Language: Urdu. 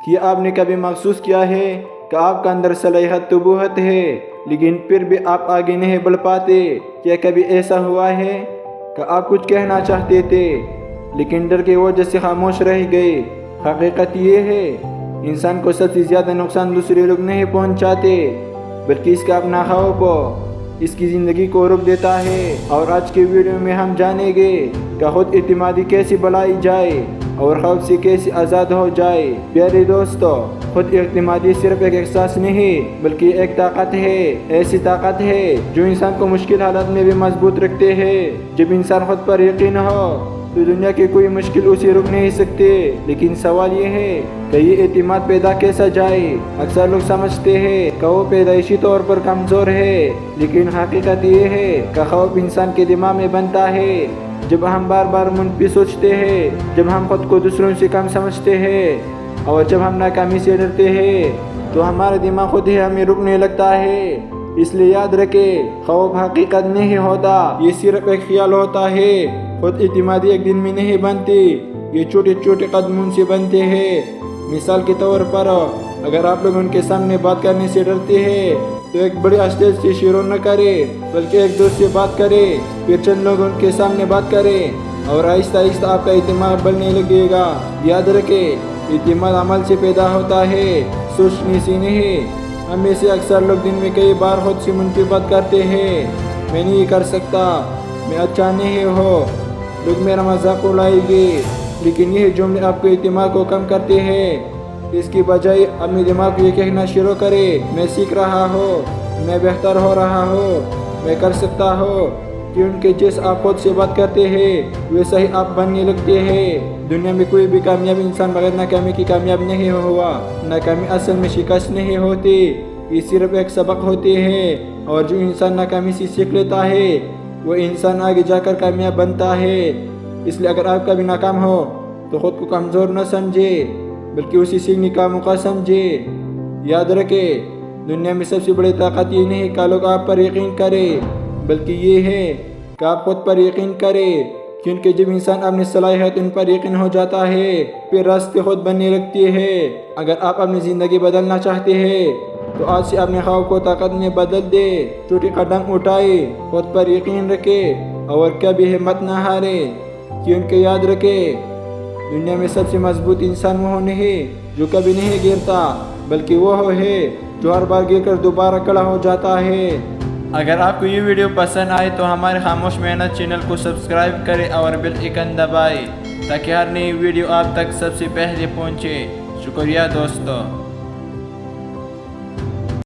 کہ آپ نے کبھی محسوس کیا ہے کہ آپ کا اندر صلاحیت نبوت ہے لیکن پھر بھی آپ آگے نہیں بڑھ پاتے؟ کیا کبھی ایسا ہوا ہے کہ آپ کچھ کہنا چاہتے تھے لیکن ڈر کی وجہ سے خاموش رہ گئے؟ حقیقت یہ ہے انسان کو سب سے زیادہ نقصان دوسرے لوگ نہیں پہنچاتے بلکہ اس کا اپنا خوف اس کی زندگی کو روک دیتا ہے۔ اور آج کے ویڈیو میں ہم جانیں گے کہ خود اعتمادی کیسے بڑھائی جائے اور خوف سے کیسے آزاد ہو جائے۔ پیارے دوستو، خود اعتمادی صرف ایک احساس نہیں بلکہ ایک طاقت ہے، ایسی طاقت ہے جو انسان کو مشکل حالات میں بھی مضبوط رکھتے ہیں۔ جب انسان خود پر یقین ہو تو دنیا کی کوئی مشکل اسے روک نہیں سکتے۔ لیکن سوال یہ ہے کہ یہ اعتماد پیدا کیسا جائے؟ اکثر لوگ سمجھتے ہیں کہ وہ پیدائشی طور پر کمزور ہے، لیکن حقیقت یہ ہے کہ خوف انسان کے دماغ میں بنتا ہے جب ہم بار بار منفی سوچتے ہیں، جب ہم خود کو دوسروں سے کم سمجھتے ہیں اور جب ہم ناکامی سے ڈرتے ہیں تو ہمارا دماغ خود ہی ہمیں روکنے لگتا ہے۔ اس لیے یاد رکھیں، خوف حقیقت نہیں ہوتا، یہ صرف ایک خیال ہوتا ہے۔ خود اعتمادی ایک دن میں نہیں بنتی، یہ چھوٹے چھوٹے قدموں سے بنتے ہیں۔ مثال کے طور پر اگر آپ لوگ ان کے سامنے بات کرنے سے ڈرتے ہیں تو ایک بڑی اسٹیج سے شروع نہ کریں بلکہ ایک دوست سے بات کریں، پھر چند لوگ ان کے سامنے بات کریں اور آہستہ آہستہ آپ کا اعتماد بڑھنے لگے گا۔ یاد رکھیں، اعتماد عمل سے پیدا ہوتا ہے، سوچنے سے نہیں۔ ہم میں سے اکثر لوگ دن میں کئی بار خود سے منفی بات کرتے ہیں، میں نہیں کر سکتا، میں اچھا نہیں ہوں، لوگ میرا مذاق اڑائیں گے۔ لیکن یہ جملے آپ کے اعتماد کو کم کرتے ہیں۔ اس کی بجائے اپنے دماغ کو یہ کہنا شروع کریں، میں سیکھ رہا ہوں، میں بہتر ہو رہا ہوں، میں کر سکتا ہوں۔ کیونکہ جیسے آپ خود سے بات کرتے ہیں ویسا ہی آپ بننے لگتے ہیں۔ دنیا میں کوئی بھی کامیاب انسان بغیر ناکامی کی کامیاب نہیں ہوا۔ ناکامی اصل میں شکست نہیں ہوتی، یہ صرف ایک سبق ہوتے ہیں، اور جو انسان ناکامی سے سیکھ لیتا ہے وہ انسان آگے جا کر کامیاب بنتا ہے۔ اس لیے اگر آپ کبھی ناکام ہو تو خود کو کمزور نہ سمجھے بلکہ اسے سیکھنے کا موقع سمجھے۔ یاد رکھیں، دنیا میں سب سے بڑی طاقت یہ نہیں کہ لوگ آپ پر یقین کریں بلکہ یہ ہے کہ آپ خود پر یقین کریں۔ کیونکہ جب انسان اپنی صلاحیت ان پر یقین ہو جاتا ہے پھر راستے خود بننے لگتے ہیں۔ اگر آپ اپنی زندگی بدلنا چاہتے ہیں تو آج سے اپنے خوف کو طاقت میں بدل دے، چھوٹی قدم اٹھائے، خود پر یقین رکھے اور کبھی ہمت نہ ہارے۔ کیونکہ یاد رکھے، دنیا میں سب سے مضبوط انسان وہ نہیں جو کبھی نہیں گرتا بلکہ وہ ہے جو ہر بار گر کر دوبارہ کھڑا ہو جاتا ہے۔ اگر آپ کو یہ ویڈیو پسند آئے تو ہمارے خاموش محنت چینل کو سبسکرائب کریں اور بیل آئیکن دبائیں تاکہ ہر نئی ویڈیو آپ تک سب سے پہلے پہنچے۔ شکریہ دوستو۔